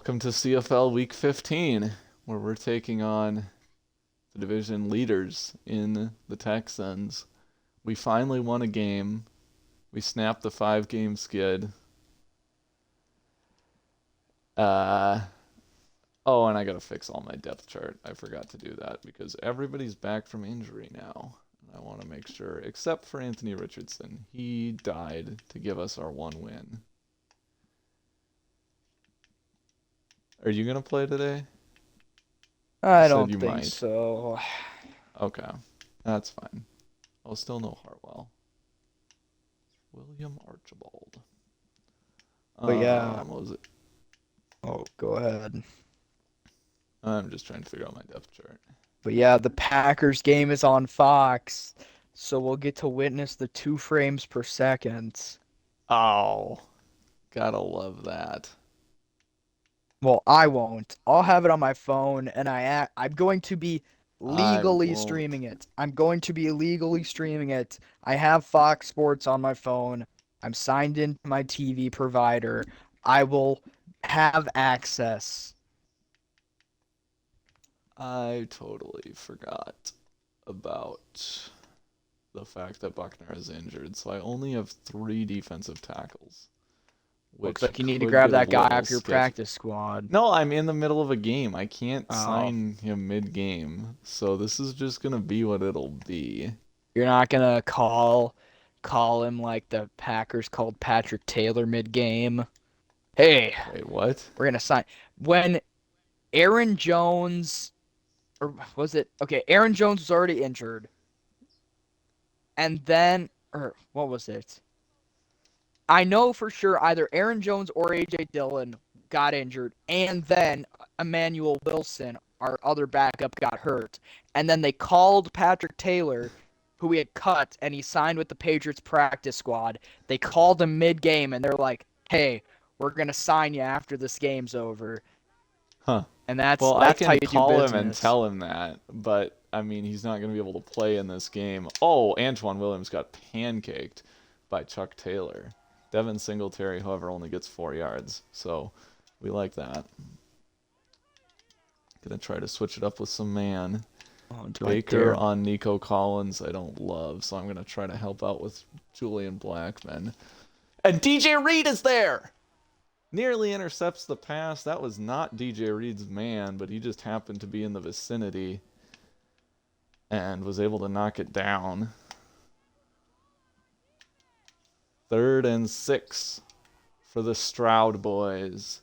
Welcome to CFL Week 15, where we're taking on the division leaders in the Texans. We finally won a game. We snapped the 5-game skid. Uh, oh, and I gotta fix all my depth chart. I forgot to do that because everybody's back from injury now. And I want to make sure, except for Anthony Richardson. He died to give us our one win. Are you gonna play today? You I said don't you think might. so. Okay, that's fine. I'll still know Hartwell. William Archibald. But yeah, What was it? go ahead. I'm just trying to figure out my depth chart. But yeah, the Packers game is on Fox, so we'll get to witness the 2 frames per second. Oh, gotta love that. Well, I won't. I'll have it on my phone, and I'm going to be I legally won't. streaming it. I'm going to be legally streaming it. I have Fox Sports on my phone. I'm signed into my TV provider. I will have access. I totally forgot about the fact that Buckner is injured, so I only have 3 defensive tackles, Looks which like you need to could grab get a that guy little off your sketchy. practice squad. No, I'm in the middle of a game. I can't Oh, sign him mid-game, so this is just gonna be what it'll be. you're not gonna call him like the Packers called Patrick Taylor mid-game. Hey, Wait, what? we're gonna sign when Aaron Jones or was it okay? Aaron Jones was already injured, and then or what was it? I know for sure either Aaron Jones or AJ Dillon got injured, and then Emmanuel Wilson, our other backup, got hurt. And then they called Patrick Taylor, who we had cut, and he signed with the Patriots practice squad. They called him mid-game, and they're like, "Hey, we're gonna sign you after this game's over." Huh. And that's Well, I that's how can you do call him and business. tell him that, but I mean, he's not going to be able to play in this game. Oh, Antoine Williams got pancaked by Chuck Taylor. Devin Singletary, however, only gets 4 yards, so we like that. Gonna try to switch it up with some man. Oh, do I Baker dare? on Nico Collins, I don't love, so I'm gonna try to help out with Julian Blackman. And DJ Reed is there! Nearly intercepts the pass. That was not DJ Reed's man, but he just happened to be in the vicinity and was able to knock it down. 3rd and 6 for the Stroud boys.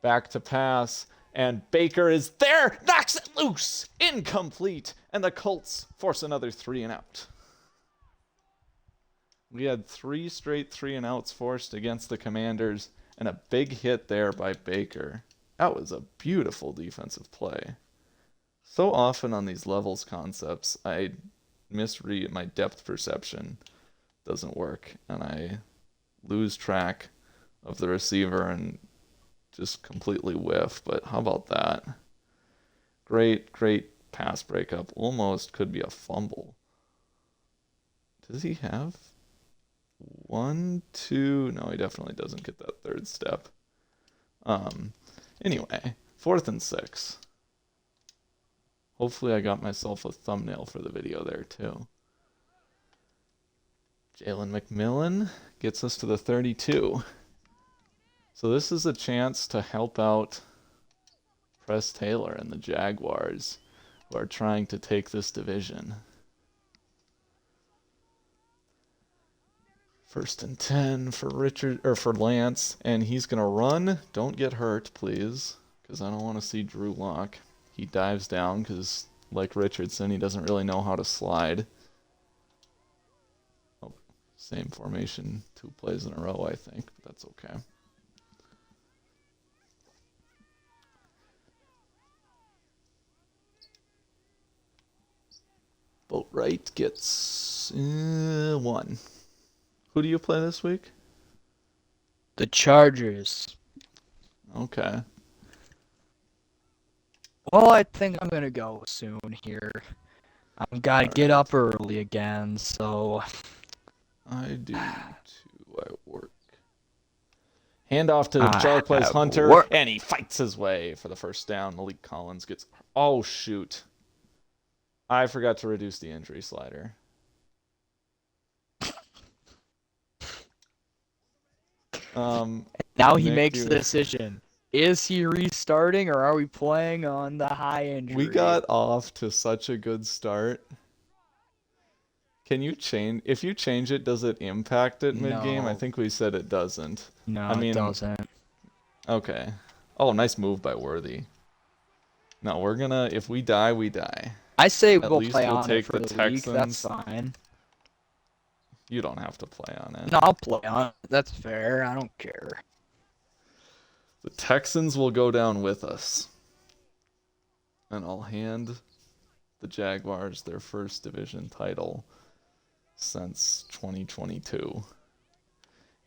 Back to pass, and Baker is there, knocks it loose, incomplete, and the Colts force another 3-and-out. We had 3 straight 3-and-outs forced against the Commanders, and a big hit there by Baker. That was a beautiful defensive play. So often on these levels concepts, I misread my depth perception doesn't work, and I lose track of the receiver and just completely whiff. But how about that? Great, great pass breakup. Almost could be a fumble. Does he have 1, 2? No, he definitely doesn't get that 3rd step. Um, anyway, 4th and 6. Hopefully I got myself a thumbnail for the video there too. Jalen McMillan gets us to the 32. So this is a chance to help out Press Taylor and the Jaguars, who are trying to take this division. 1st and 10 for for Lance, and he's gonna run. Don't get hurt, please, because I don't want to see Drew Lock. He dives down because, like Richardson, he doesn't really know how to slide. Oh, same formation, 2 plays in a row, I think, but that's okay. Boatwright gets 1. Who do you play this week? The Chargers. Okay. Well, I think I'm gonna go soon here. I've got to All get right. up early again, so I do too. I work. Handoff to Jarquez Hunter, Work. and he fights his way for the first down. Malik Collins gets... Oh, shoot. I forgot to reduce the injury slider. Now he makes the decision. Is he restarting, or are we playing on the high injury? We got off to such a good start. Can you change... If you change it, does it impact it mid-game? No. I think we said it doesn't. No, I mean, it doesn't. Okay. Oh, nice move by Worthy. No, we're gonna... If we die, we die. I say At we'll least play we'll on take it for the the Texans. week. That's fine. You don't have to play on it. No, I'll play on it. That's fair. I don't care. The Texans will go down with us. And I'll hand the Jaguars their first division title since 2022.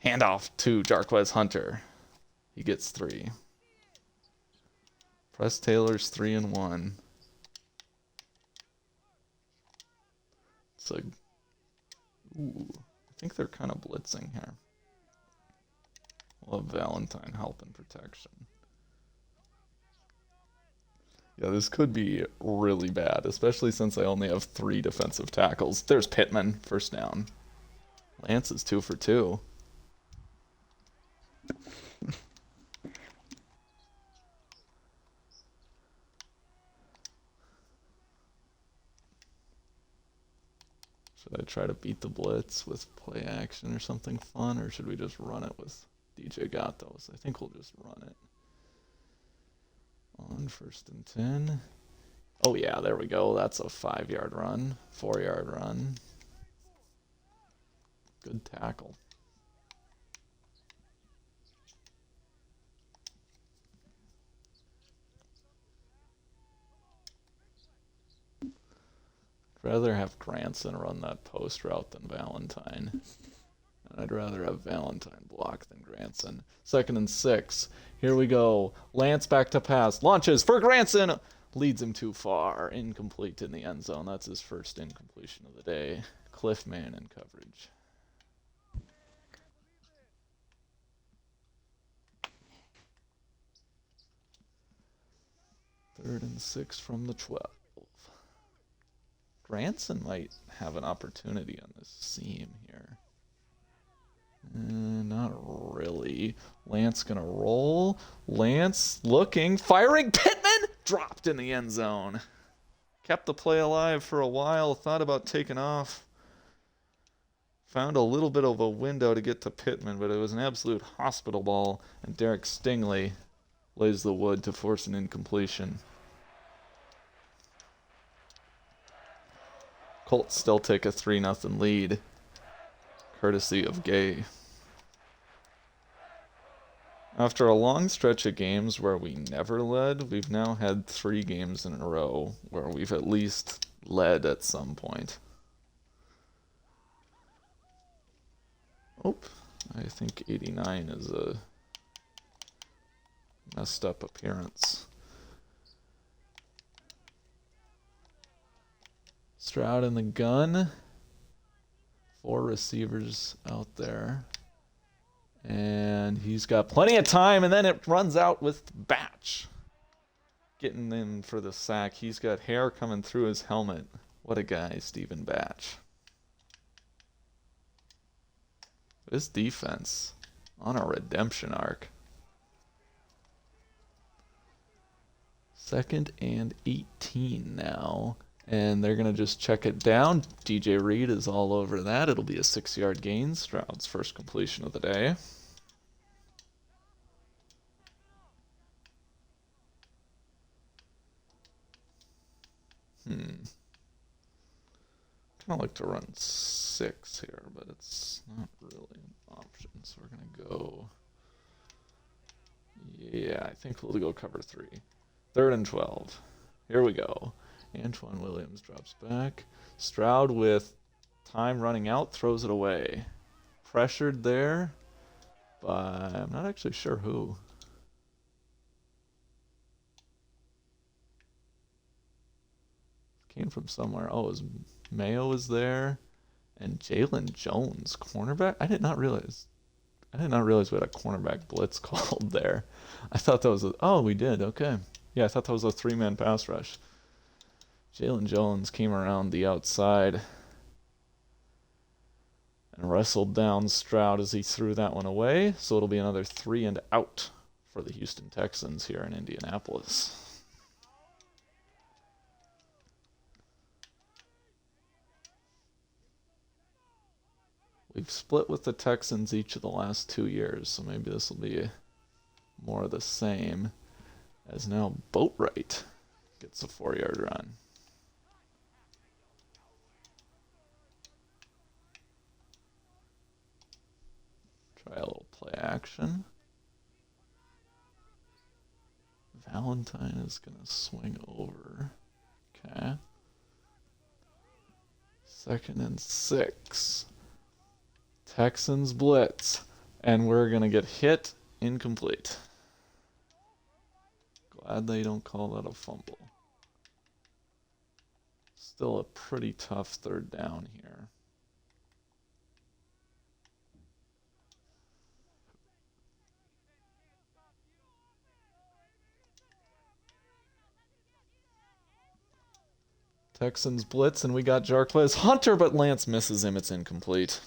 Handoff to Jarquez Hunter. He gets 3. Press Taylor's 3-1. It's a... Ooh, I think they're kind of blitzing here. We'll have Valentine help in protection. Yeah, this could be really bad, especially since I only have 3 defensive tackles. There's Pittman, first down. Lance is 2 for 2. Should I try to beat the blitz with play action or something fun, or should we just run it with DJ Gatos? I think we'll just run it. On 1st and 10. Oh yeah, there we go. That's a 5-yard run, 4-yard run. Good tackle. I'd rather have Granson run that post route than Valentine. And I'd rather have Valentine block than Granson. 2nd and 6. Here we go. Lance back to pass. Launches for Granson. Leads him too far. Incomplete in the end zone. That's his first incompletion of the day. Cliff Man in coverage. Third and 6 from the 12. Granson might have an opportunity on this seam here. Not really. Lance gonna roll. Lance looking, firing. Pittman dropped in the end zone. Kept the play alive for a while. Thought about taking off. Found a little bit of a window to get to Pittman, but it was an absolute hospital ball. And Derek Stingley lays the wood to force an incompletion. Colts still take a 3-0 lead, courtesy of Gay. After a long stretch of games where we never led, we've now had 3 games in a row where we've at least led at some point. Oh, I think 89 is a messed up appearance. Stroud in the gun. 4 receivers out there. And he's got plenty of time, and then it runs out with Batch getting in for the sack. He's got hair coming through his helmet. What a guy, Stephen Batch. This defense on a redemption arc. 2nd and 18 now. And they're going to just check it down. DJ Reed is all over that. It'll be a 6-yard gain. Stroud's first completion of the day. Kind of like to run 6 here, but it's not really an option. So we're going to go... Yeah, I think we'll go cover 3. 3rd and 12. Here we go. Antoine Williams drops back. Stroud with time running out, throws it away. Pressured there, but I'm not actually sure who. Came from somewhere. Oh, it was Mayo was there. And Jalen Jones, cornerback? I did not realize. I did not realize we had a cornerback blitz called there. I thought that was oh, we did. Okay. Yeah, I thought that was a three-man pass rush. Jalen Jones came around the outside and wrestled down Stroud as he threw that one away. So it'll be another 3 and out for the Houston Texans here in Indianapolis. We've split with the Texans each of the last 2 years, so maybe this will be more of the same, as now Boatwright gets a 4-yard run. Try a little play action. Valentine is going to swing over. Okay. 2nd and 6. Texans blitz. And we're going to get hit. Incomplete. Glad they don't call that a fumble. Still a pretty tough 3rd down here. Texans blitz, and we got Jarquez Hunter, but Lance misses him. It's incomplete.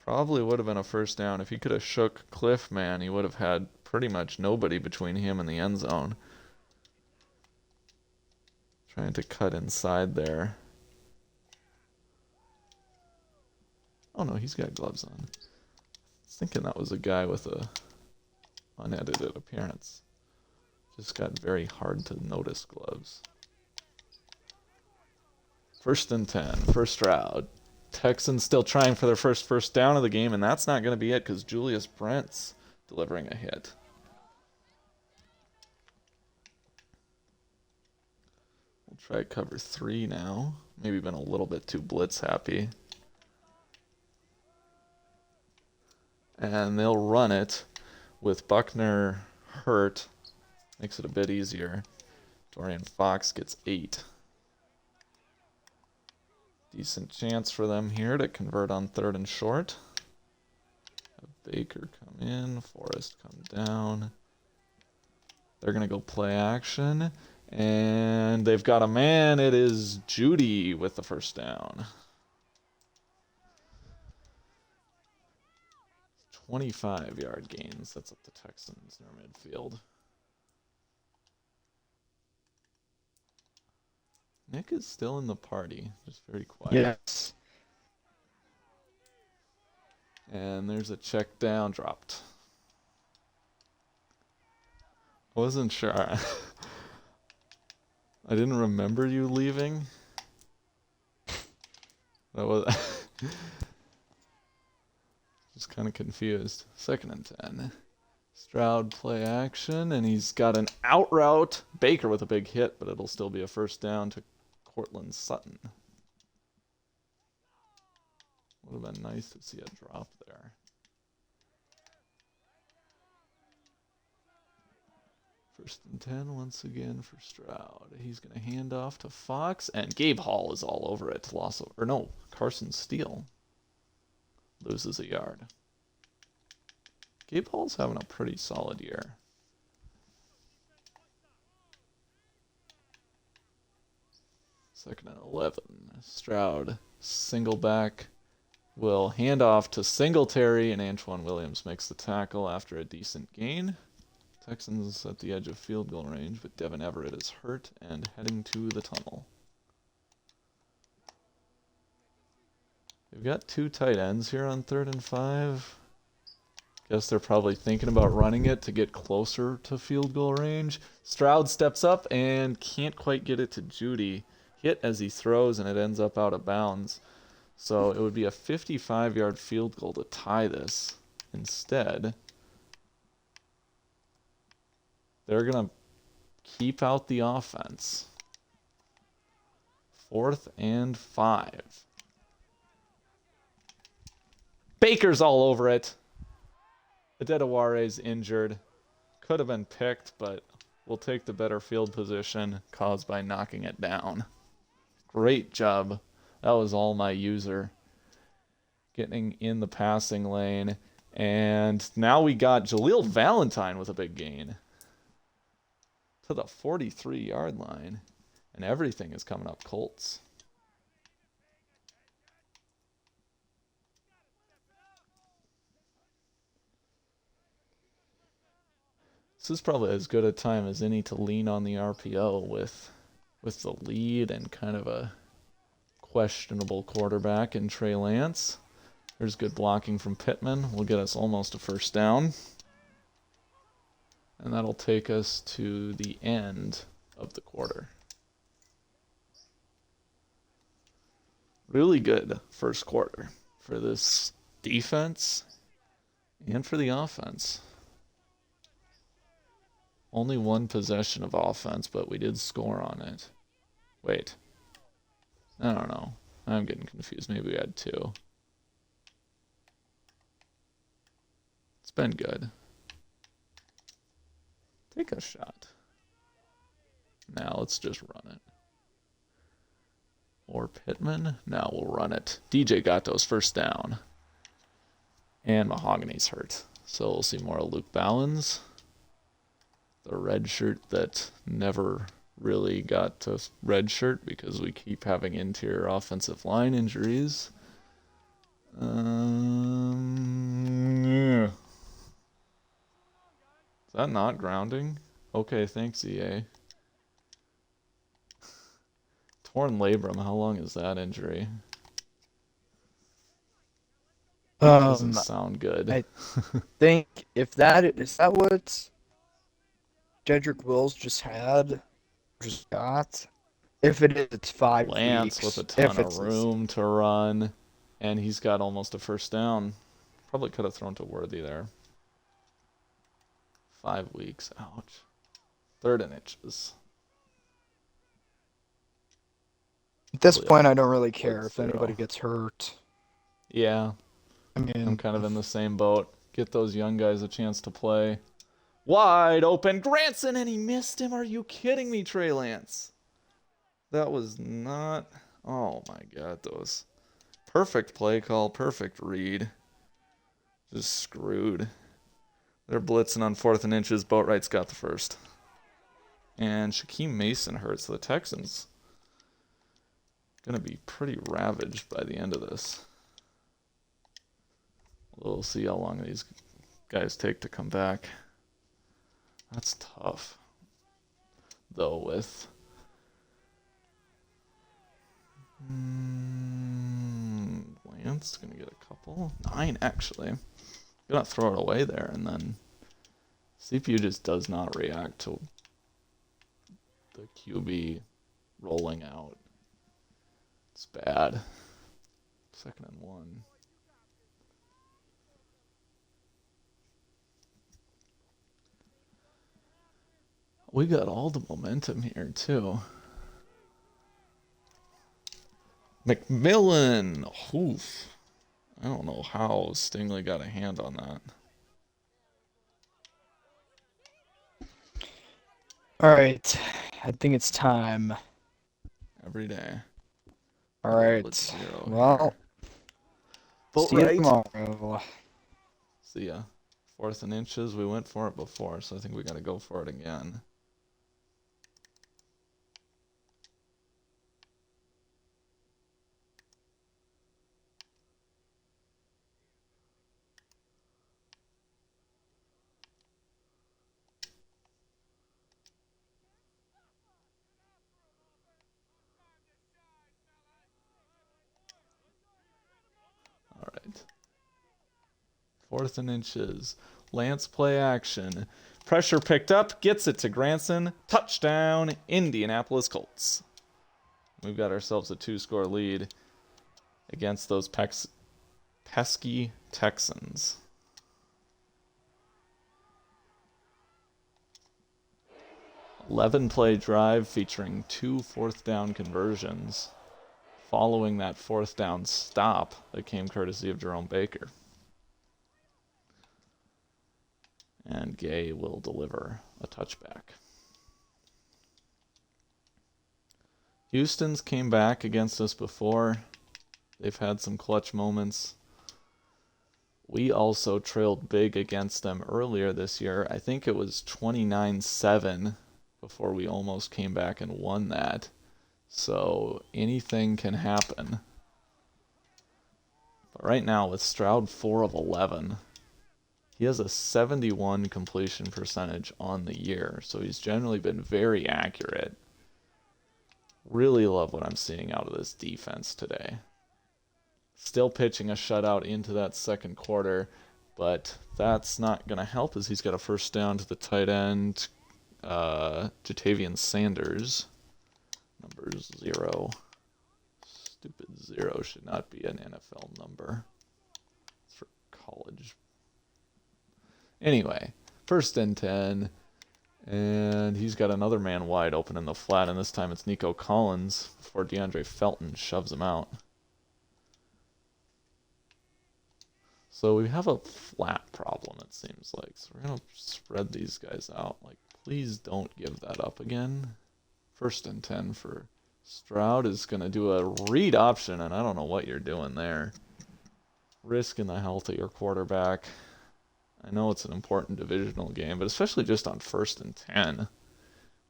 Probably would have been a 1st down. If he could have shook Cliff, man, he would have had pretty much nobody between him and the end zone. Trying to cut inside there. Oh no, he's got gloves on. I was thinking that was a guy with a unedited appearance. Just got very hard to notice gloves. 1st and 10 for Stroud. Texans still trying for their first down of the game, and that's not going to be it because Julius Brent's delivering a hit. We'll try cover 3 now. Maybe been a little bit too blitz happy. And they'll run it with Buckner hurt. Makes it a bit easier. Dorian Fox gets 8. Decent chance for them here to convert on 3rd and short. Have Baker come in, Forrest come down. They're going to go play action. And they've got a man. It is Judy with the 1st down. 25-yard gains. That's up the Texans near midfield. Nick is still in the party, just very quiet. Yes. And there's a check down dropped. I wasn't sure. I didn't remember you leaving. That was just kind of confused. 2nd and 10. Stroud play action, and he's got an out route. Baker with a big hit, but it'll still be a 1st down to Cortland Sutton. Would have been nice to see a drop there. First and 10 once again for Stroud. He's going to hand off to Fox, and Gabe Hall is all over it. Carson Steele loses a yard. Gabe Hall's having a pretty solid year. 2nd and 11. Stroud, single back, will hand off to Singletary, and Antoine Williams makes the tackle after a decent gain. Texans at the edge of field goal range, but Devin Everett is hurt and heading to the tunnel. They've got 2 tight ends here on 3rd and 5. Guess they're probably thinking about running it to get closer to field goal range. Stroud steps up and can't quite get it to Judy. Hit as he throws, and it ends up out of bounds. So it would be a 55-yard field goal to tie this. Instead, they're going to keep out the offense. 4th and 5. Baker's all over it. Adedaware's injured. Could have been picked, but we'll take the better field position caused by knocking it down. Great job. That was all my user. getting in the passing lane. And now we got Jaleel Valentine with a big gain to the 43-yard line. And everything is coming up Colts. This is probably as good a time as any to lean on the RPO with the lead and kind of a questionable quarterback in Trey Lance. There's good blocking from Pittman. Will get us almost a first down. And that'll take us to the end of the quarter. Really good first quarter for this defense and for the offense. Only one possession of offense, but we did score on it. Wait. I don't know. I'm getting confused. Maybe we had two. It's been good. Take a shot. Now let's just run it. Or Pittman? No, we'll run it. DJ Gatto's first down. And Mahogany's hurt. So we'll see more of Luke Ballins. The red shirt that never really got to red shirt because we keep having interior offensive line injuries. Yeah. Is that not grounding? Okay, thanks, EA. Torn labrum, how long is that injury? Doesn't sound good. I think if that is that what Jedrick Wills just got. If it is, it's 5 Lance weeks. with a ton of room to run, and he's got almost a first down. Probably could have thrown to Worthy there. 5 weeks. Ouch. 3rd and inches. At this point, I don't really care if anybody gets hurt. Yeah. I mean, I'm kind of in the same boat. Get those young guys a chance to play. Wide open. Granson, and he missed him. Are you kidding me, Trey Lance? That was not... Oh, my God. Those... Perfect play call. Perfect read. Just screwed. They're blitzing on 4th and inches. Boatwright's got the first. And Shaquem Mason hurts. So the Texans going to be pretty ravaged by the end of this. We'll see how long these guys take to come back. That's tough. Though with... Lance going to get a couple. 9, actually. Gonna throw it away there, and then CPU just does not react to the QB rolling out. It's bad. 2nd and 1. We got all the momentum here, too. McMillan! Oof. I don't know how Stingley got a hand on that. all right. I think it's time. Every day. All right. Well, see you tomorrow. See ya. 4th and inches. We went for it before, so I think we got to go for it again. All right. 4th and inches. Lance play action. Pressure picked up. Gets it to Granson. Touchdown, Indianapolis Colts. We've got ourselves a 2-score lead against those pesky Texans. $11-play drive featuring 2 4th-down conversions following that 4th-down stop that came courtesy of Jerome Baker. And Gay will deliver a touchback. Houston's came back against us before. They've had some clutch moments. We also trailed big against them earlier this year. I think it was 29-7 before we almost came back and won that. So anything can happen. But right now with Stroud 4 of 11, he has a 71 completion percentage on the year. So he's generally been very accurate. Really love what I'm seeing out of this defense today. Still pitching a shutout into that second quarter, but that's not going to help as he's got a first down to the tight end, Jatavian Sanders, number 0. Stupid 0 should not be an NFL number. It's for college. Anyway, first and 10, and he's got another man wide open in the flat, and this time it's Nico Collins before DeAndre Felton shoves him out. So we have a flat problem, it seems like. So we're going to spread these guys out. Like, please don't give that up again. First and 10 for Stroud is going to do a read option, and I don't know what you're doing there. Risking the health of your quarterback. I know it's an important divisional game, but especially just on first and 10.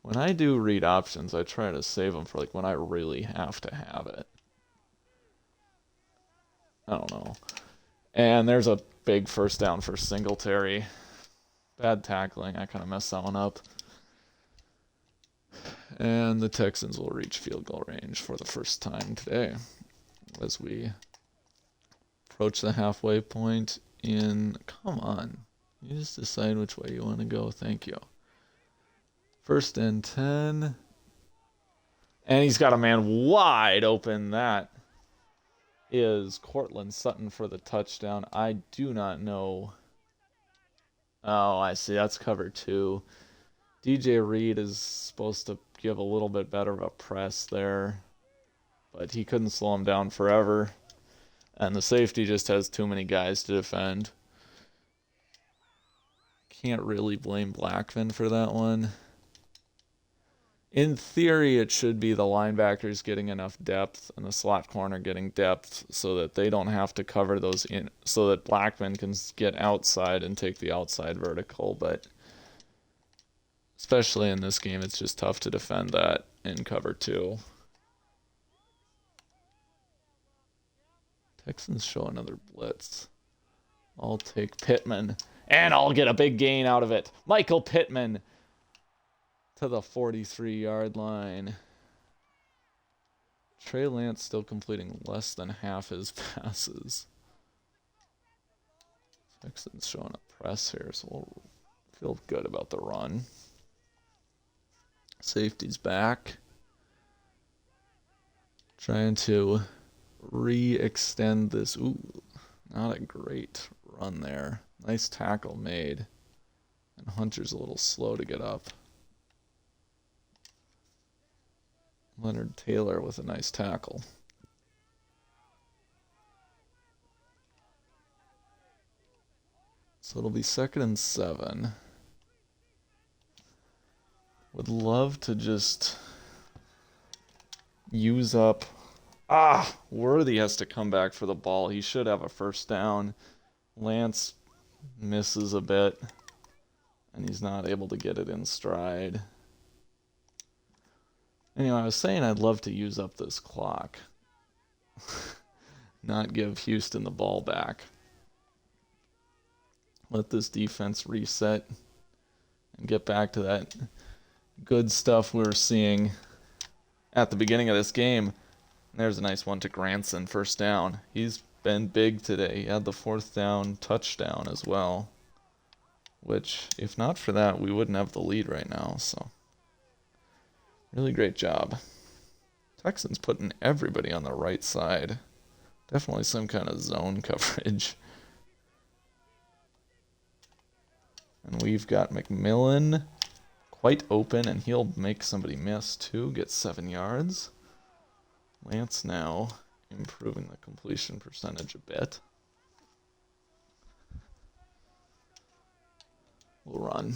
When I do read options, I try to save them for like when I really have to have it. I don't know. And there's a big first down for Singletary. Bad tackling. I kind of messed that one up. And the Texans will reach field goal range for the first time today as we approach the halfway point in... Come on. You just decide which way you want to go. Thank you. First and 10. And he's got a man wide open. That is Cortland Sutton for the touchdown. I do not know. Oh, I see. That's cover 2. DJ Reed is supposed to give a little bit better of a press there, but he couldn't slow him down forever. And the safety just has too many guys to defend. Can't really blame Blackman for that one. In theory, it should be the linebackers getting enough depth and the slot corner getting depth so that they don't have to cover those in, so that Blackman can get outside and take the outside vertical. But especially in this game, it's just tough to defend that in cover 2. Texans show another blitz. I'll take Pittman, and I'll get a big gain out of it. Michael Pittman to the 43-yard line. Trey Lance still completing less than half his passes. Texans showing a press here, so we'll feel good about the run. Safety's back. Trying to re-extend this. Ooh, not a great run there. Nice tackle made. And Hunter's a little slow to get up. Leonard Taylor with a nice tackle. So it'll be 2nd and 7. Would love to just use up... Worthy has to come back for the ball. He should have a first down. Lance misses a bit, and he's not able to get it in stride. Anyway, I was saying I'd love to use up this clock. Not give Houston the ball back. Let this defense reset and get back to that good stuff we were seeing at the beginning of this game. There's a nice one to Granson, first down. He's been big today. He had the 4th down touchdown as well, which, if not for that, we wouldn't have the lead right now, so... Really great job. Texans putting everybody on the right side. Definitely some kind of zone coverage. And we've got McMillan quite open, and he'll make somebody miss too. Get 7 yards. Lance now improving the completion percentage a bit. We'll run.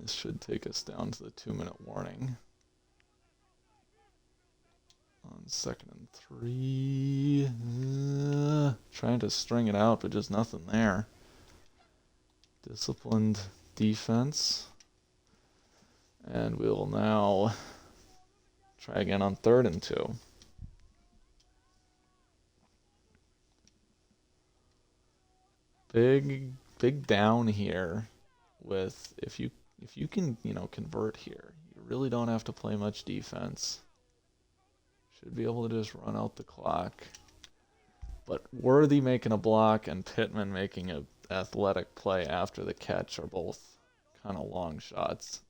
This should take us down to the 2-minute warning. On 2nd and 3. Trying to string it out, but just nothing there. Disciplined defense. And we will now try again on 3rd and 2. Big down here with if you can, convert here, you really don't have to play much defense. Should be able to just run out the clock. But Worthy making a block and Pittman making an athletic play after the catch are both kind of long shots.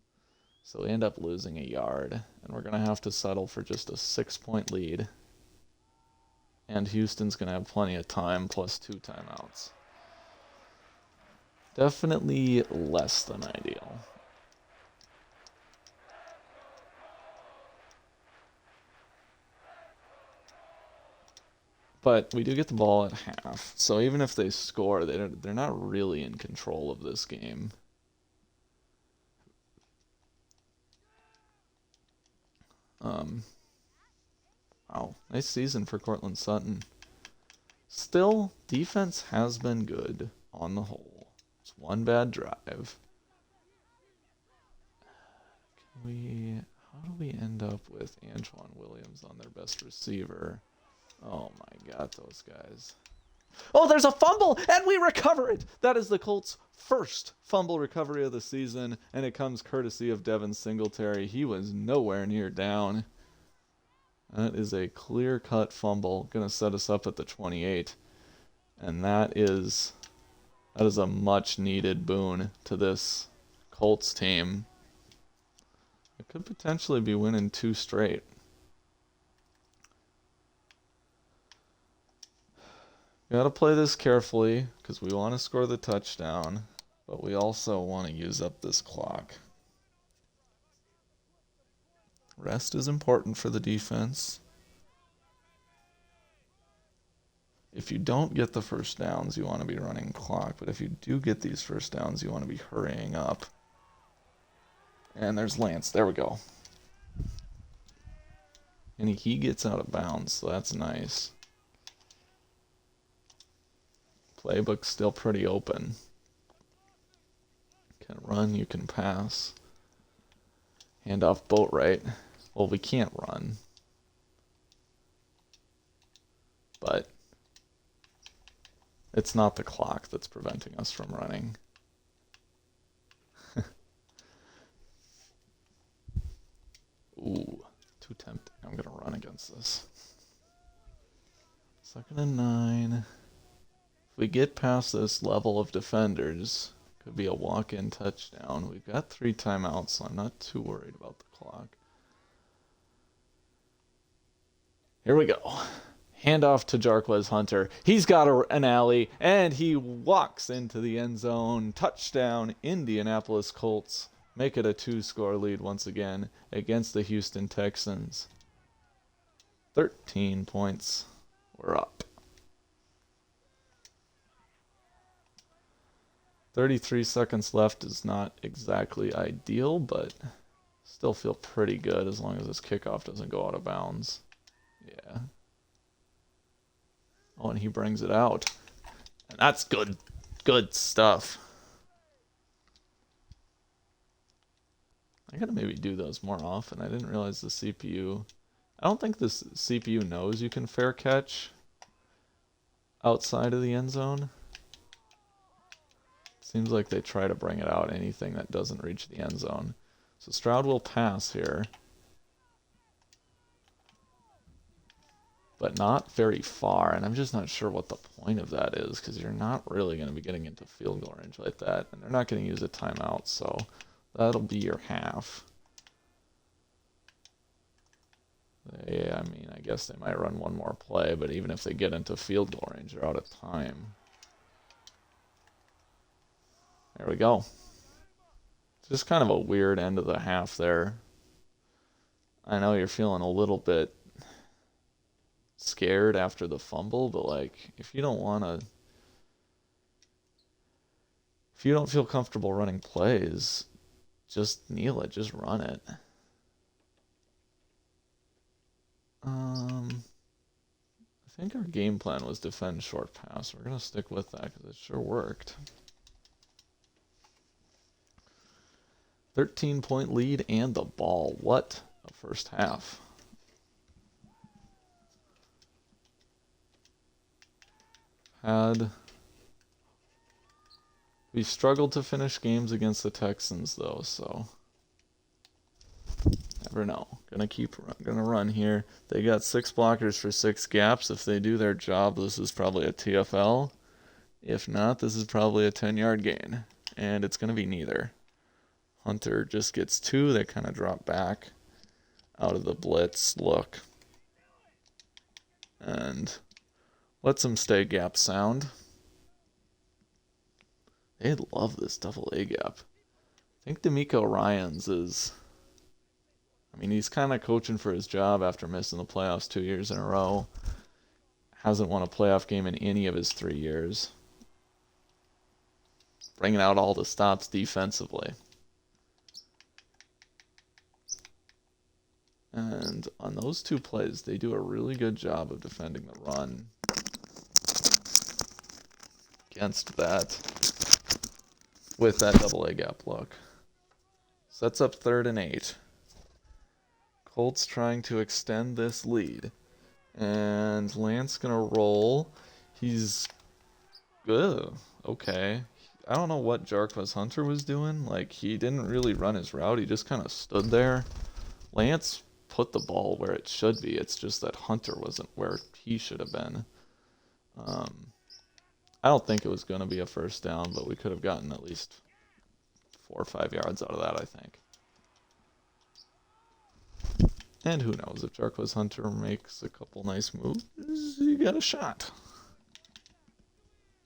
So we end up losing a yard, and we're going to have to settle for just a 6-point lead. And Houston's going to have plenty of time, plus 2 timeouts. Definitely less than ideal. But we do get the ball at half, so even if they score, they're not really in control of this game. Wow, nice season for Cortland Sutton. Still, defense has been good on the whole. It's one bad drive. How do we end up with Antoine Williams on their best receiver? Oh my god, those guys. Oh, there's a fumble, and we recover it! That is the Colts' first fumble recovery of the season, and it comes courtesy of Devin Singletary. He was nowhere near down. That is a clear-cut fumble, going to set us up at the 28. And that is a much-needed boon to this Colts team. It could potentially be winning 2 straight. Gotta play this carefully, because we want to score the touchdown, but we also want to use up this clock. Rest is important for the defense. If you don't get the first downs, you want to be running clock, but if you do get these first downs, you want to be hurrying up. And there's Lance. There we go. And he gets out of bounds, so that's nice. Playbook's still pretty open. You can run, you can pass. Hand off Boatwright. Well, we can't run. But it's not the clock that's preventing us from running. Ooh, too tempting. I'm going to run against this. 2nd and 9. If we get past this level of defenders, could be a walk-in touchdown. We've got 3 timeouts, so I'm not too worried about the clock. Here we go. Handoff to Jarquez Hunter. He's got an alley, and he walks into the end zone. Touchdown, Indianapolis Colts. Make it a 2-score lead once again against the Houston Texans. 13 points. We're up. 33 seconds left is not exactly ideal, but still feel pretty good as long as this kickoff doesn't go out of bounds. Yeah. Oh, and he brings it out. And that's good stuff. I gotta maybe do those more often. I didn't realize the CPU... I don't think this CPU knows you can fair catch outside of the end zone. Seems like they try to bring it out anything that doesn't reach the end zone. So Stroud will pass here. But not very far, and I'm just not sure what the point of that is, because you're not really going to be getting into field goal range like that, and they're not going to use a timeout, so that'll be your half. I mean, I guess they might run one more play, but even if they get into field goal range, they're out of time. There we go. It's just kind of a weird end of the half there. I know you're feeling a little bit scared after the fumble, but like, if you don't feel comfortable running plays, just kneel it, just run it. I think our game plan was defend short pass. We're going to stick with that because it sure worked. 13-point lead and the ball. What a first half. We struggled to finish games against the Texans though, so never know. Gonna run here. They got 6 blockers for 6 gaps. If they do their job, this is probably a TFL. If not, this is probably a 10-yard gain, and it's gonna be neither. Hunter just gets 2. They kind of drop back out of the blitz look and lets them stay gap sound. They love this double A gap. I think D'Amico Ryans is... I mean, he's kind of coaching for his job after missing the playoffs 2 years in a row. Hasn't won a playoff game in any of his 3 years. Bringing out all the stops defensively. And on those 2 plays, they do a really good job of defending the run against that, with that double A gap look. Sets up 3rd and 8. Colts trying to extend this lead. And Lance gonna roll. He's good. Okay. I don't know what Jarquez Hunter was doing. Like, he didn't really run his route. He just kind of stood there. Lance put the ball where it should be. It's just that Hunter wasn't where he should have been. I don't think it was going to be a first down, but we could have gotten at least 4 or 5 yards out of that, I think. And who knows, if Jarquez Hunter makes a couple nice moves, you got a shot.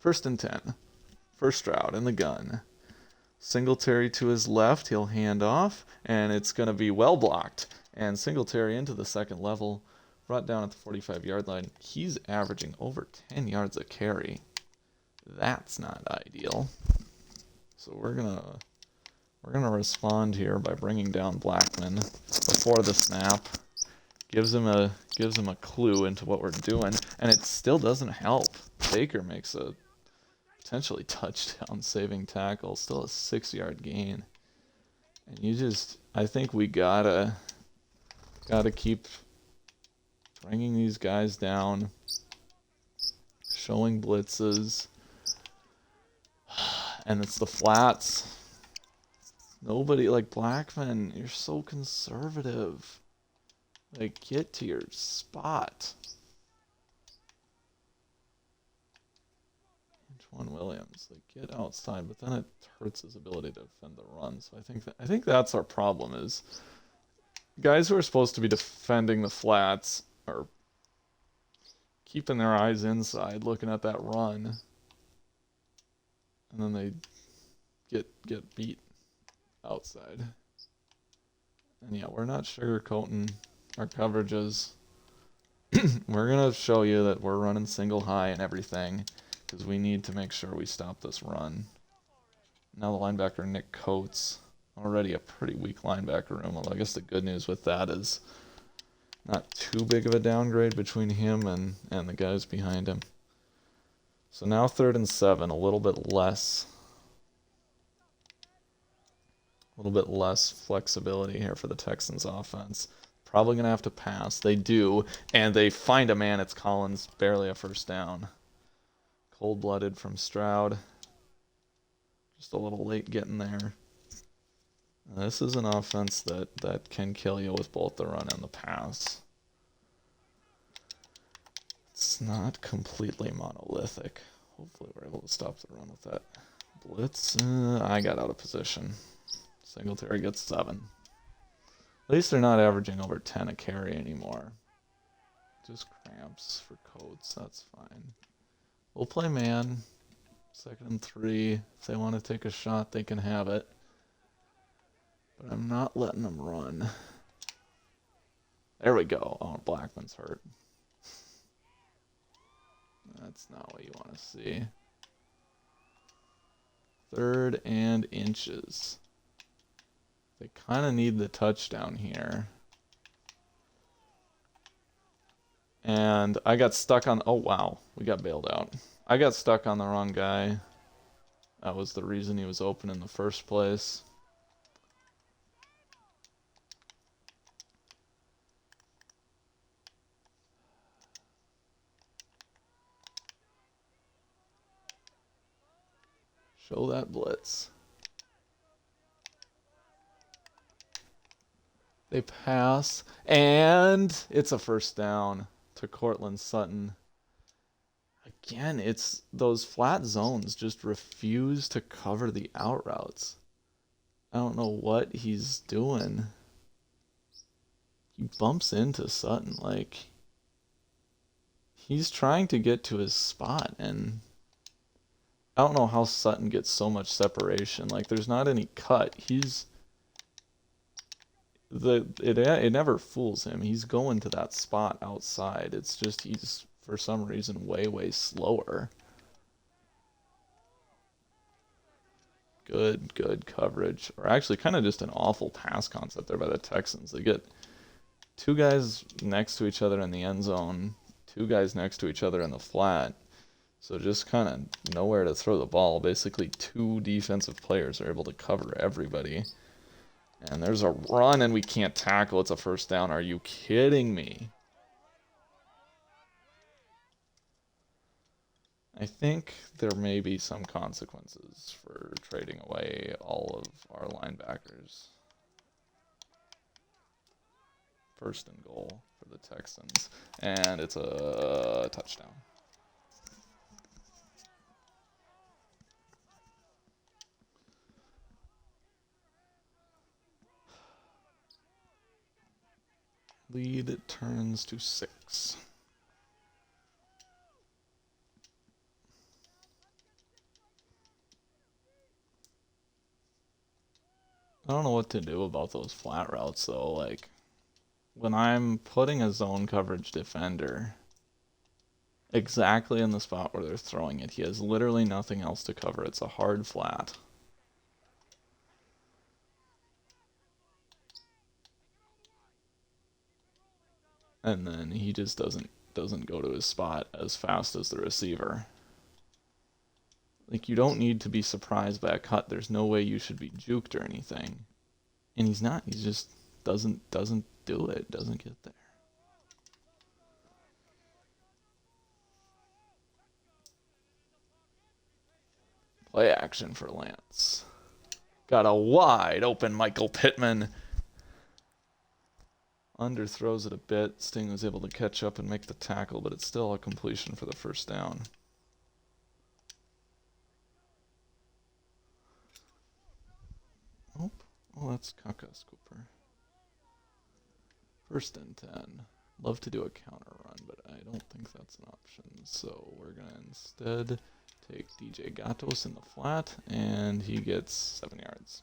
1st and 10. First Stroud in the gun. Singletary to his left, he'll hand off, and it's going to be well blocked. And Singletary into the 2nd level, brought down at the 45-yard line. He's averaging over 10 yards a carry. That's not ideal. So we're gonna respond here by bringing down Blackman before the snap. Gives him a clue into what we're doing, and it still doesn't help. Baker makes a potentially touchdown saving tackle, still a 6-yard gain. And I think we gotta keep bringing these guys down, showing blitzes, and it's the flats. Nobody, like Blackman, you're so conservative. Like, get to your spot. Antoine Williams, like, get outside, but then it hurts his ability to defend the run. So I think that's our problem, is guys who are supposed to be defending the flats are keeping their eyes inside, looking at that run, and then they get beat outside. And yeah, we're not sugarcoating our coverages. We're gonna show you that we're running single high and everything, because we need to make sure we stop this run. Now the linebacker Nick Coates, already a pretty weak linebacker room. Although I guess the good news with that is not too big of a downgrade between him and the guys behind him. So now 3rd and 7, a little bit less flexibility here for the Texans offense. Probably going to have to pass. They do, and they find a man. It's Collins, barely a first down. Cold-blooded from Stroud. Just a little late getting there. This is an offense that can kill you with both the run and the pass. It's not completely monolithic. Hopefully we're able to stop the run with that blitz. I got out of position. Singletary gets 7. At least they're not averaging over 10 a carry anymore. Just cramps for Coates. That's fine. We'll play man. 2nd and 3. If they want to take a shot, they can have it. But I'm not letting them run. There we go. Oh, Blackman's hurt. That's not what you want to see. 3rd and inches. They kind of need the touchdown here. And I got stuck on... Oh, wow. We got bailed out. I got stuck on the wrong guy. That was the reason he was open in the first place. Show that blitz. They pass, and it's a first down to Cortland Sutton. Again, it's those flat zones just refuse to cover the out routes. I don't know what he's doing. He bumps into Sutton like he's trying to get to his spot, and I don't know how Sutton gets so much separation. Like there's not any cut. It never fools him. He's going to that spot outside. It's just he's for some reason way slower. Good coverage. Or actually kind of just an awful pass concept there by the Texans. They get two guys next to each other in the end zone, two guys next to each other in the flat. So just kind of nowhere to throw the ball. Basically two defensive players are able to cover everybody. And there's a run, and we can't tackle. It's a first down. Are you kidding me? I think there may be some consequences for trading away all of our linebackers. First and goal for the Texans. And it's a touchdown. Lead turns to 6. I don't know what to do about those flat routes though. Like when I'm putting a zone coverage defender exactly in the spot where they're throwing it, he has literally nothing else to cover. It's a hard flat. And then he just doesn't go to his spot as fast as the receiver. Like you don't need to be surprised by a cut. There's no way you should be juked or anything. And he's not. He just doesn't do it. Doesn't get there. Play action for Lance. Got a wide open Michael Pittman. Underthrows it a bit. Sting was able to catch up and make the tackle, but it's still a completion for the first down. Oh, that's Kakas Cooper. First and 10. Love to do a counter run, but I don't think that's an option. So we're going to instead take DJ Gatos in the flat, and he gets 7 yards.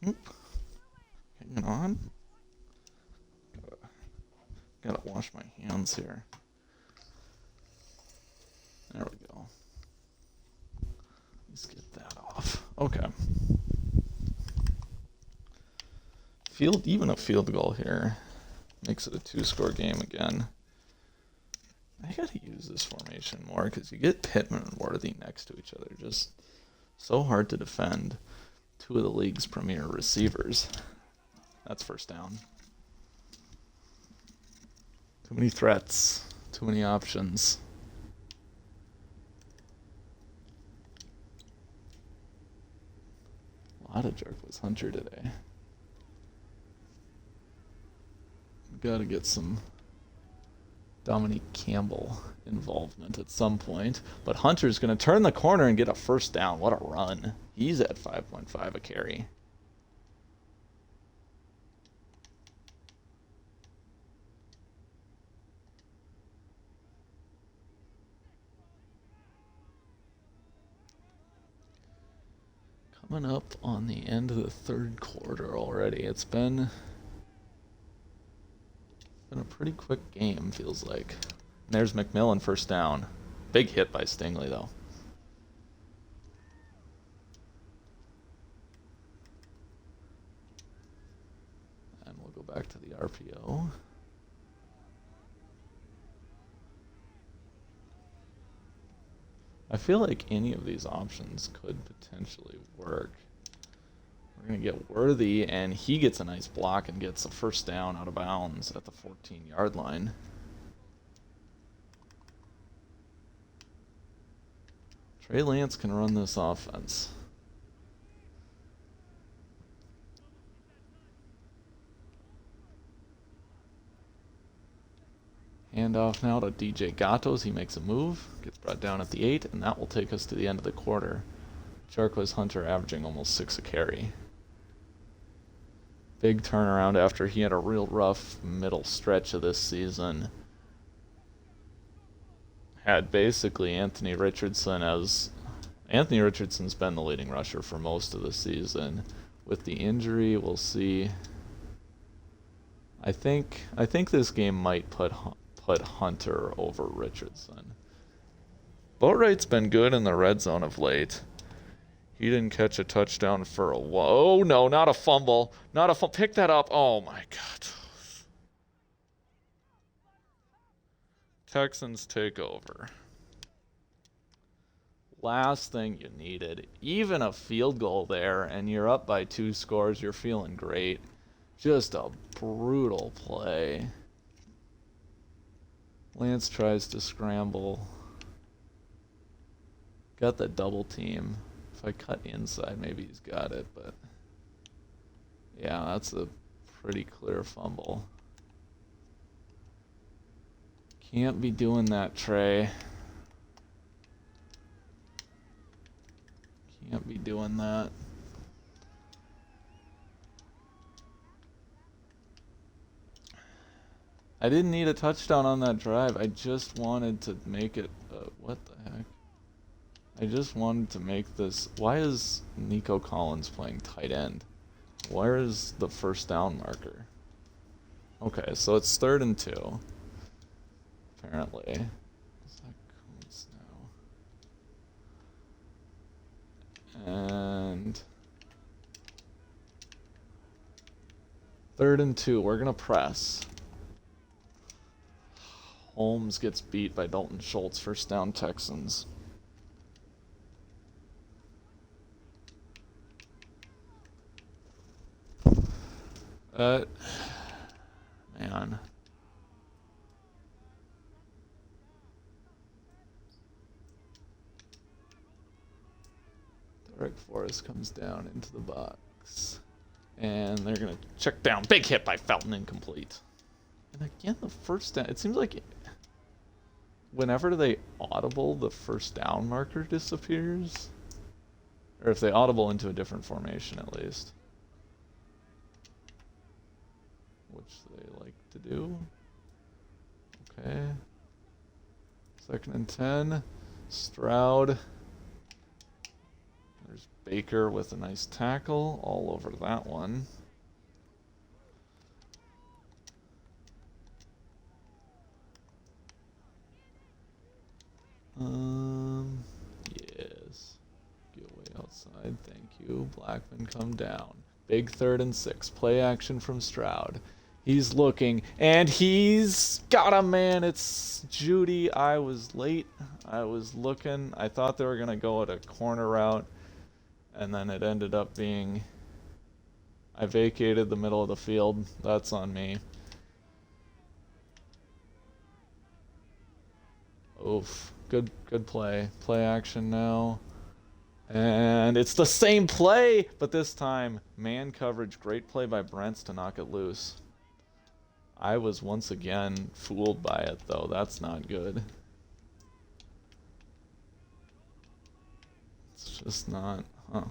Oop. Hanging on. Gotta wash my hands here. There we go. Let's get that off. Okay. Even a field goal here makes it a 2-score game again. I gotta use this formation more because you get Pittman and Worthy next to each other. Just so hard to defend two of the league's premier receivers. That's first down. Too many threats. Too many options. A lot of Jarquez Hunter today. Gotta get some Dominique Campbell involvement at some point. But Hunter's going to turn the corner and get a first down. What a run. He's at 5.5 a carry. Coming up on the end of the third quarter already. It's been a pretty quick game, feels like. And there's McMillan first down. Big hit by Stingley, though. And we'll go back to the RPO. I feel like any of these options could potentially work. We're going to get Worthy, and he gets a nice block and gets a first down out of bounds at the 14-yard line. Trey Lance can run this offense. Handoff now to DJ Gatos. He makes a move, gets brought down at the 8, and that will take us to the end of the quarter. Jarquez Hunter averaging almost 6 a carry. Big turnaround after he had a real rough middle stretch of this season. Had basically Anthony Richardson as... Anthony Richardson's been the leading rusher for most of the season. With the injury, we'll see. I think this game might put Hunter over Richardson. Boatwright's been good in the red zone of late. He didn't catch a touchdown for a while. Oh, no, not a fumble. Not a fumble. Pick that up. Oh, my God. Texans take over. Last thing you needed. Even a field goal there, and you're up by 2 scores. You're feeling great. Just a brutal play. Lance tries to scramble. Got the double team. If I cut inside, maybe he's got it, but... Yeah, that's a pretty clear fumble. Can't be doing that, Trey. Can't be doing that. I didn't need a touchdown on that drive. I just wanted to make it... what the heck? I just wanted to make this... Why is Nico Collins playing tight end? Where is the first down marker? Okay, so it's 3rd and 2. Apparently. Is that Collins now? And... 3rd and 2. We're gonna press. Holmes gets beat by Dalton Schultz. First down, Texans. Man. Derek Forrest comes down into the box. And they're going to check down. Big hit by Felton, incomplete. And again, the first down. It seems like whenever they audible, the first down marker disappears. Or if they audible into a different formation, at least. Which they like to do. Okay. 2nd and 10. Stroud. There's Baker with a nice tackle all over that one. Yes. Get way outside, thank you. Blackman come down. Big 3rd and 6. Play action from Stroud. He's looking, and he's got a man. It's Judy. I was late. I was looking. I thought they were going to go at a corner route, and then it ended up being... I vacated the middle of the field. That's on me. Oof. Good play. Play action now. And it's the same play, but this time, man coverage. Great play by Brents to knock it loose. I was once again fooled by it, though. That's not good. It's just not, huh.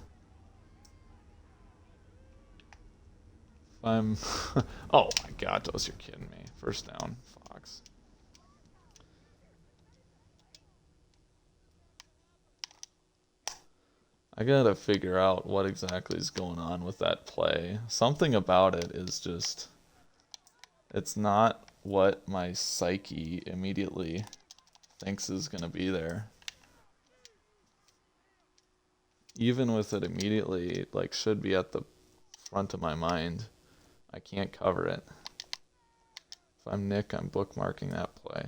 I'm... oh my God, those, you're kidding me. First down, Fox. I gotta figure out what exactly is going on with that play. Something about it is just... It's not what my psyche immediately thinks is gonna be there. Even with it immediately, like, should be at the front of my mind. I can't cover it. If I'm Nick, I'm bookmarking that play.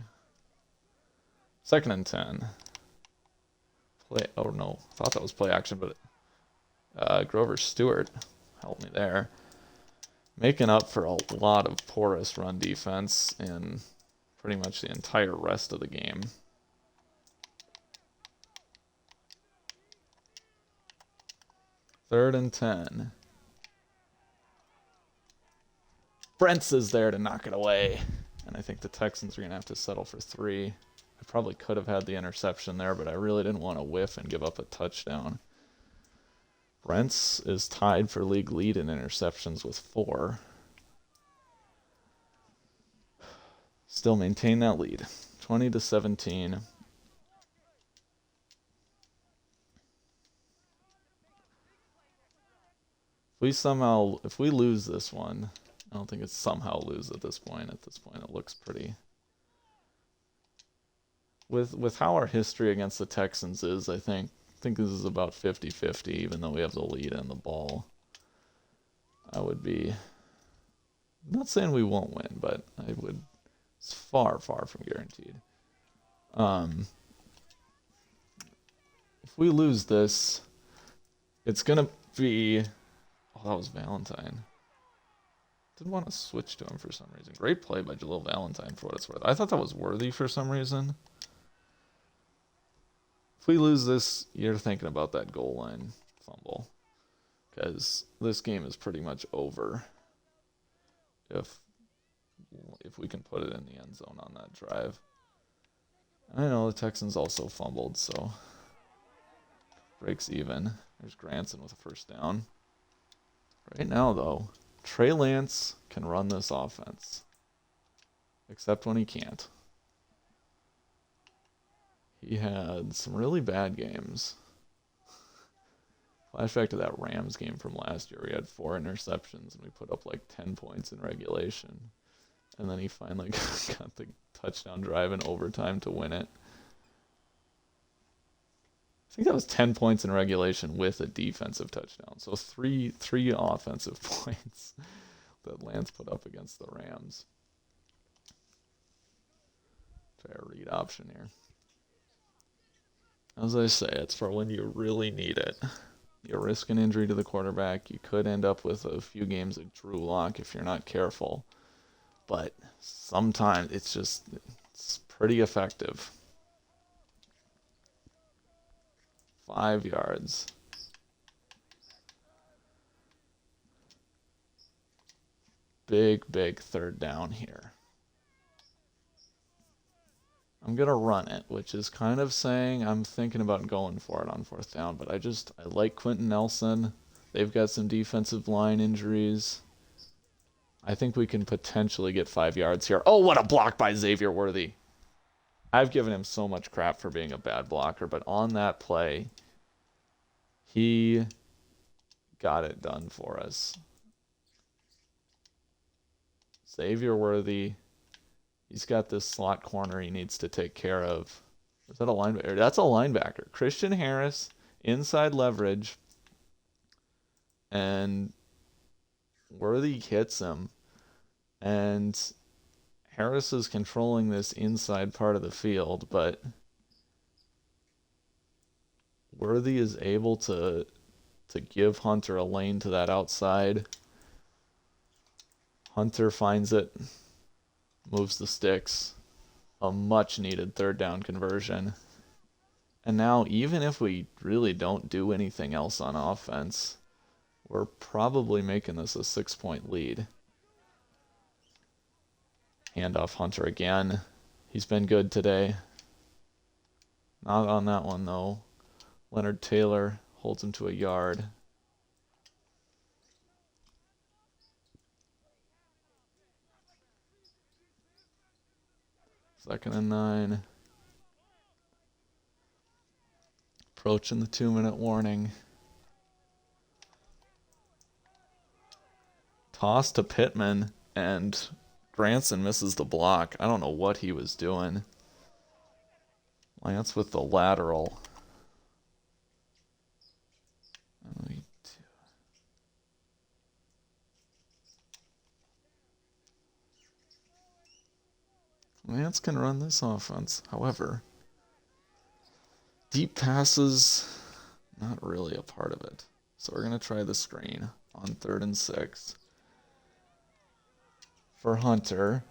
2nd and 10. play. Oh no, I thought that was play action, but Grover Stewart helped me there, making up for a lot of porous run defense in pretty much the entire rest of the game. Third and 10. Brents is there to knock it away. And I think the Texans are going to have to settle for 3. I probably could have had the interception there, but I really didn't want to whiff and give up a touchdown. Brents is tied for league lead in interceptions with 4. Still maintain that lead. 20-17. If we lose this one, I don't think it's somehow lose at this point. At this point, it looks pretty. With how our history against the Texans is, I think this is about 50-50, even though we have the lead and the ball. I would be, I'm not saying we won't win, but I would. It's far, far from guaranteed. If we lose this, it's gonna be. Oh, that was Valentine. Didn't want to switch to him for some reason. Great play by Jalil Valentine for what it's worth. I thought that was worthy for some reason. If we lose this, you're thinking about that goal line fumble. Because this game is pretty much over if we can put it in the end zone on that drive. I know the Texans also fumbled, so breaks even. There's Granson with a first down. Right now, though, Trey Lance can run this offense. Except when he can't. He had some really bad games. Flashback to that Rams game from last year. We had 4 interceptions and we put up like 10 points in regulation. And then he finally got the touchdown drive in overtime to win it. I think that was 10 points in regulation with a defensive touchdown. So three offensive points that Lance put up against the Rams. Try a read option here. As I say, it's for when you really need it. You risk an injury to the quarterback. You could end up with a few games of Drew Lock if you're not careful. But sometimes it's pretty effective. 5 yards. Big third down here. I'm going to run it, which is kind of saying I'm thinking about going for it on 4th down, but I like Quentin Nelson. They've got some defensive line injuries. I think we can potentially get 5 yards here. Oh, what a block by Xavier Worthy. I've given him so much crap for being a bad blocker, but on that play, he got it done for us. Xavier Worthy, he's got this slot corner he needs to take care of. Is that a linebacker? That's a linebacker. Christian Harris, inside leverage, and Worthy hits him, and Harris is controlling this inside part of the field, but Worthy is able to give Hunter a lane to that outside. Hunter finds it, moves the sticks, a much needed 3rd down conversion. And now, even if we really don't do anything else on offense, we're probably making this a 6-point lead. Handoff Hunter again. He's been good today. Not on that one, though. Leonard Taylor holds him to a yard. Second and 9. Approaching the 2-minute warning. Toss to Pittman, and Granson misses the block. I don't know what he was doing. Lance with the lateral. Lance can run this offense. However, Deep passes, not really a part of it. So we're going to try the screen on 3rd and 6. For Hunter.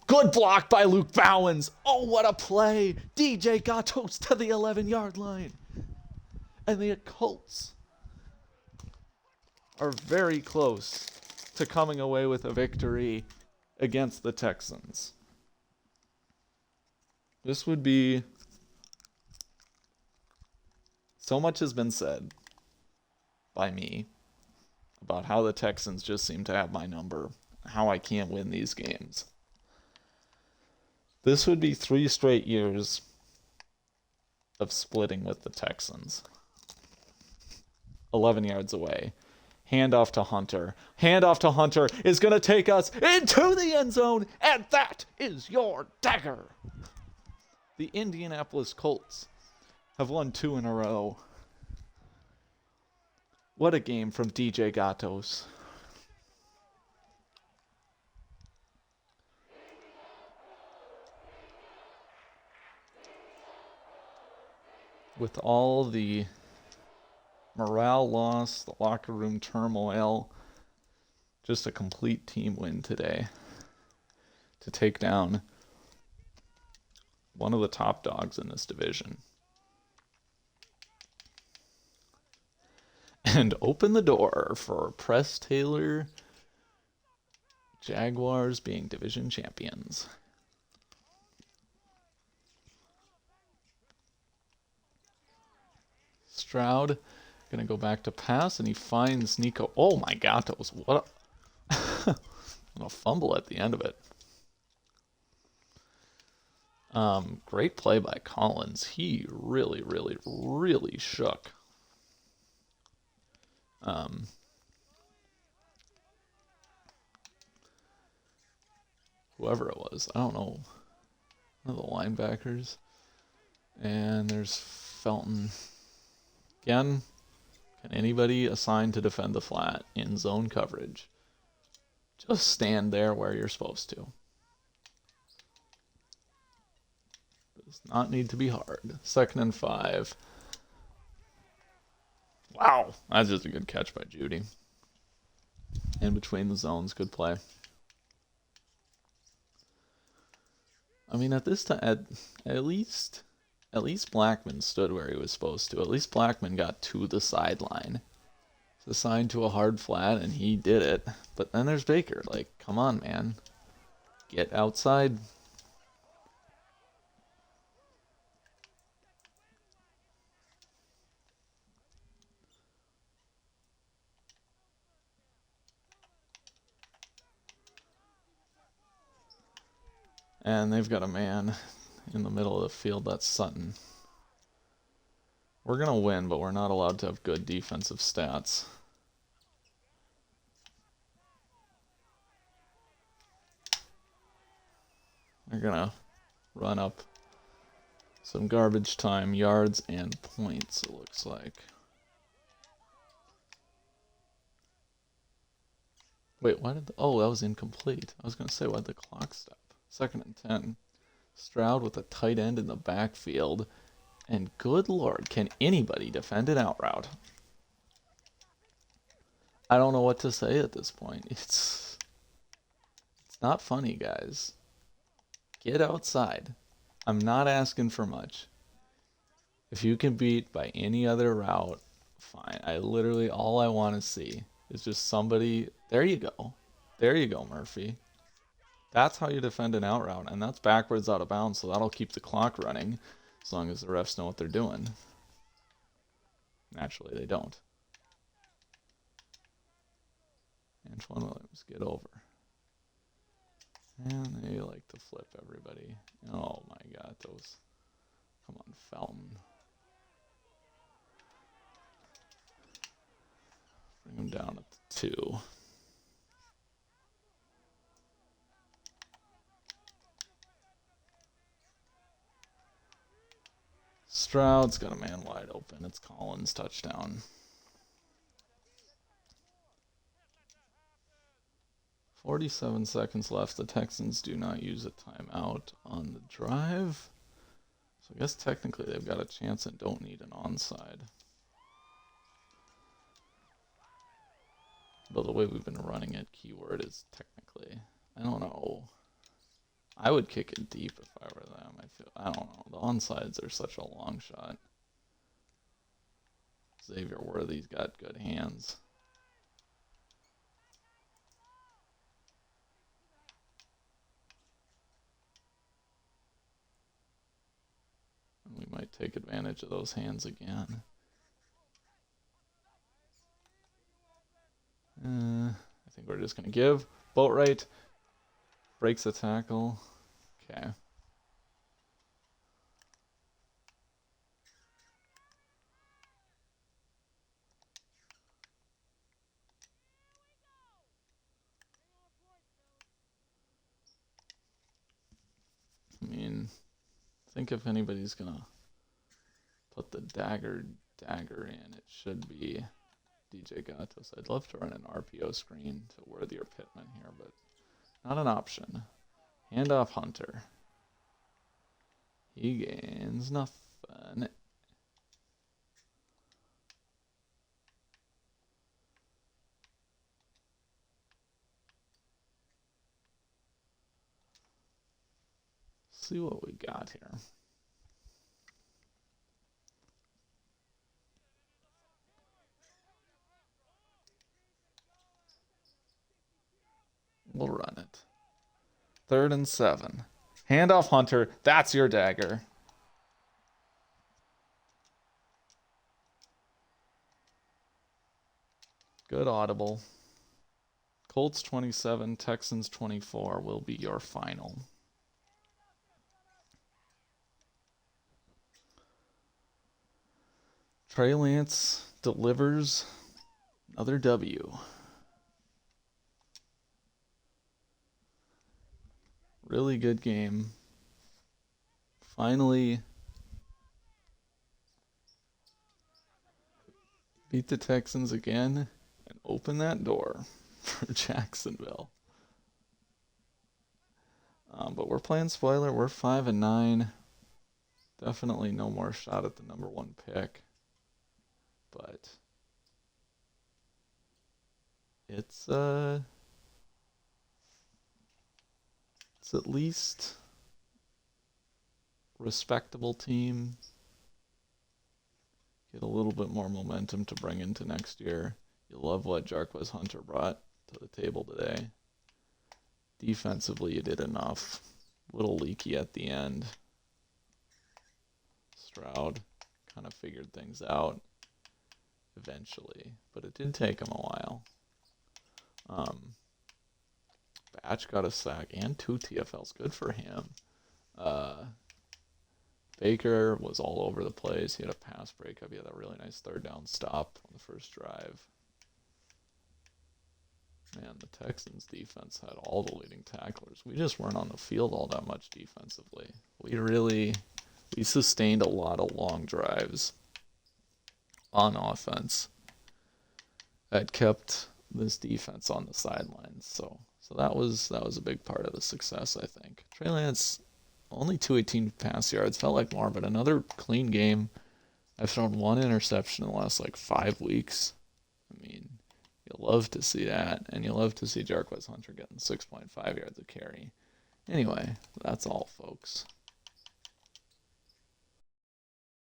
Good block by Luke Bowens. Oh, what a play. DJ Gatos to the 11-yard line. And the Colts are very close to coming away with a victory against the Texans. This would be... So much has been said by me about how the Texans just seem to have my number, how I can't win these games. This would be 3 straight years of splitting with the Texans. 11 yards away. Handoff to Hunter. Handoff to Hunter is going to take us into the end zone, and that is your dagger. The Indianapolis Colts have won 2 in a row. What a game from DJ Gatos. With all the morale loss, the locker room turmoil, just a complete team win today to take down one of the top dogs in this division. And open the door for Press Taylor Jaguars being division champions. Stroud gonna go back to pass, and he finds Nico. Oh my God, that was what a fumble at the end of it. Great play by Collins. He really shook. Whoever it was, I don't know. One of the linebackers. And there's Felton. Again, can anybody assigned to defend the flat in zone coverage just stand there where you're supposed to? Does not need to be hard. 2nd and 5. Wow, that's just a good catch by Judy. In between the zones, good play. I mean, at this time, at least Blackman stood where he was supposed to. At least Blackman got to the sideline. He's assigned to a hard flat, and he did it. But then there's Baker. Like, come on, man. Get outside. And they've got a man in the middle of the field. That's Sutton. We're going to win, but we're not allowed to have good defensive stats. They're going to run up some garbage time yards and points, it looks like. Wait, why did oh, that was incomplete. I was going to say, why did the clock stop? 2nd and 10. Stroud with a tight end in the backfield. And good Lord, can anybody defend an out route? I don't know what to say at this point. It's not funny, guys. Get outside. I'm not asking for much. If you can beat by any other route, fine. All I want to see is just somebody. There you go. There you go, Murphy. That's how you defend an out route, and that's backwards out of bounds, so that'll keep the clock running as long as the refs know what they're doing. Naturally, they don't. Antoine Williams, get over. And they like to flip everybody. Oh my God, those. Come on, Felton. Bring them down at the 2. Stroud's got a man wide open. It's Collins, touchdown. 47 seconds left. The Texans do not use a timeout on the drive. So I guess technically they've got a chance and don't need an onside. Though the way we've been running it, keyword is technically. I don't know. I would kick it deep if I were them. I don't know. The onsides are such a long shot. Xavier Worthy's got good hands. And we might take advantage of those hands again. I think we're just going to give. Boatwright breaks the tackle. Okay. I mean, think if anybody's going to put the dagger in, it should be DJ Gatos. I'd love to run an RPO screen to Worthy or Pittman here, but not an option. Handoff Hunter. He gains nothing. See what we got here. We'll run it. 3rd and 7. Handoff Hunter. That's your dagger. Good audible. Colts 27, Texans 24 will be your final. Trey Lance delivers another W. Really good game. Finally beat the Texans again and open that door for Jacksonville. But we're playing spoiler. We're 5-9. Definitely no more shot at the number 1 pick. But it's at least respectable team. Get a little bit more momentum to bring into next year. You love what Jarquez Hunter brought to the table today. Defensively, you did enough. A little leaky at the end. Stroud kind of figured things out eventually, but it did take him a while. Batch got a sack and 2 TFLs. Good for him. Baker was all over the place. He had a pass breakup. He had a really nice 3rd down stop on the first drive. Man, the Texans defense had all the leading tacklers. We just weren't on the field all that much defensively. We sustained a lot of long drives on offense that kept this defense on the sidelines. So that was a big part of the success, I think. Trey Lance, only 218 pass yards, felt like more, but another clean game. I've thrown 1 interception in the last 5 weeks. I mean, you love to see that, and you love to see Jarquez Hunter getting 6.5 yards of carry. Anyway, that's all, folks.